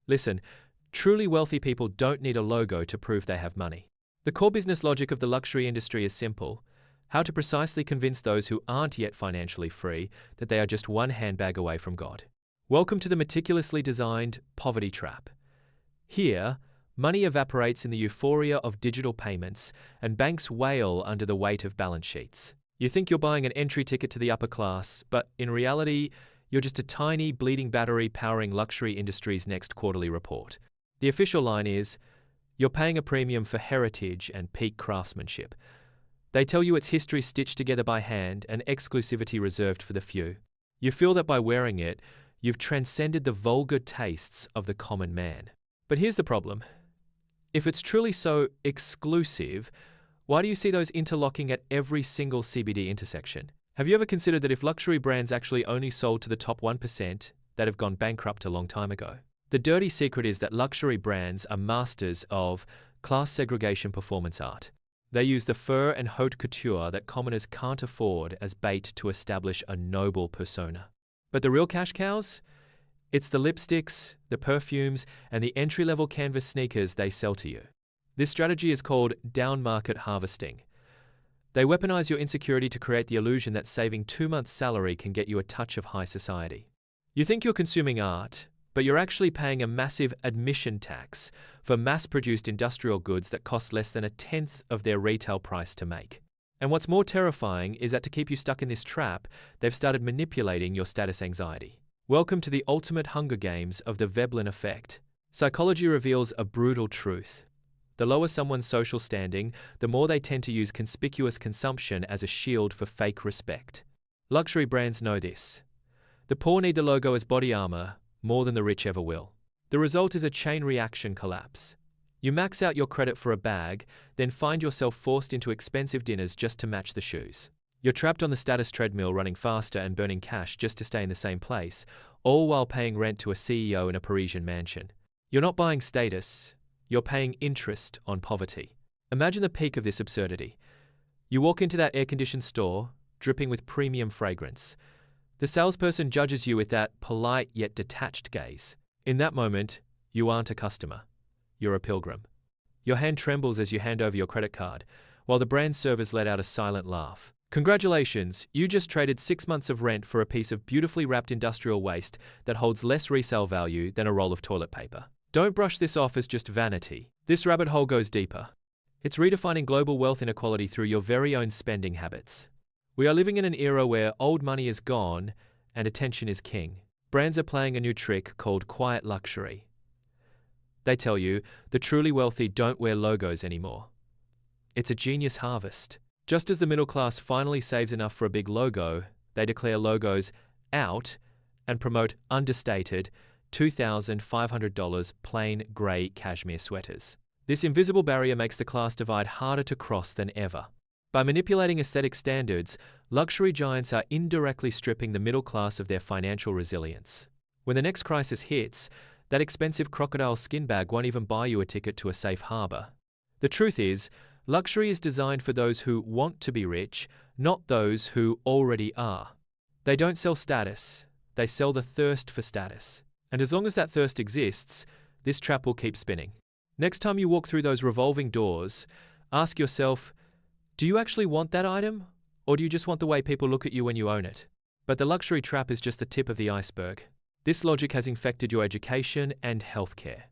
Listen, truly wealthy people don't need a logo to prove they have money. The core business logic of the luxury industry is simple: how to precisely convince those who aren't yet financially free that they are just one handbag away from God. Welcome to the meticulously designed poverty trap. Here, money evaporates in the euphoria of digital payments, and banks wail under the weight of balance sheets. You think you're buying an entry ticket to the upper class, but in reality, you're just a tiny, bleeding battery powering luxury industry's next quarterly report. The official line is, you're paying a premium for heritage and peak craftsmanship. They tell you it's history stitched together by hand and exclusivity reserved for the few. You feel that by wearing it, you've transcended the vulgar tastes of the common man. But here's the problem. If it's truly so exclusive, why do you see those interlocking at every single CBD intersection? Have you ever considered that if luxury brands actually only sold to the top 1%, they'd have gone bankrupt a long time ago? The dirty secret is that luxury brands are masters of class segregation performance art. They use the fur and haute couture that commoners can't afford as bait to establish a noble persona. But the real cash cows? It's the lipsticks, the perfumes, and the entry-level canvas sneakers they sell to you. This strategy is called down-market harvesting. They weaponize your insecurity to create the illusion that saving 2 months' salary can get you a touch of high society. You think you're consuming art, but you're actually paying a massive admission tax for mass-produced industrial goods that cost less than 1/10 of their retail price to make. And what's more terrifying is that to keep you stuck in this trap, they've started manipulating your status anxiety. Welcome to the ultimate Hunger Games of the Veblen Effect. Psychology reveals a brutal truth. The lower someone's social standing, the more they tend to use conspicuous consumption as a shield for fake respect. Luxury brands know this. The poor need the logo as body armor more than the rich ever will. The result is a chain reaction collapse. You max out your credit for a bag, then find yourself forced into expensive dinners just to match the shoes. You're trapped on the status treadmill, running faster and burning cash just to stay in the same place, all while paying rent to a CEO in a Parisian mansion. You're not buying status, you're paying interest on poverty. Imagine the peak of this absurdity. You walk into that air-conditioned store, dripping with premium fragrance. The salesperson judges you with that polite yet detached gaze. In that moment, you aren't a customer. You're a pilgrim. Your hand trembles as you hand over your credit card, while the brand servers let out a silent laugh. Congratulations, you just traded 6 months of rent for a piece of beautifully wrapped industrial waste that holds less resale value than a roll of toilet paper. Don't brush this off as just vanity. This rabbit hole goes deeper. It's redefining global wealth inequality through your very own spending habits. We are living in an era where old money is gone and attention is king. Brands are playing a new trick called quiet luxury. They tell you the truly wealthy don't wear logos anymore. It's a genius harvest. Just as the middle class finally saves enough for a big logo, they declare logos out and promote understated $2,500 plain grey cashmere sweaters. This invisible barrier makes the class divide harder to cross than ever. By manipulating aesthetic standards, luxury giants are indirectly stripping the middle class of their financial resilience. When the next crisis hits, that expensive crocodile skin bag won't even buy you a ticket to a safe harbor. The truth is, luxury is designed for those who want to be rich, not those who already are. They don't sell status, they sell the thirst for status. And as long as that thirst exists, this trap will keep spinning. Next time you walk through those revolving doors, ask yourself, do you actually want that item, or do you just want the way people look at you when you own it? But the luxury trap is just the tip of the iceberg. This logic has infected your education and healthcare.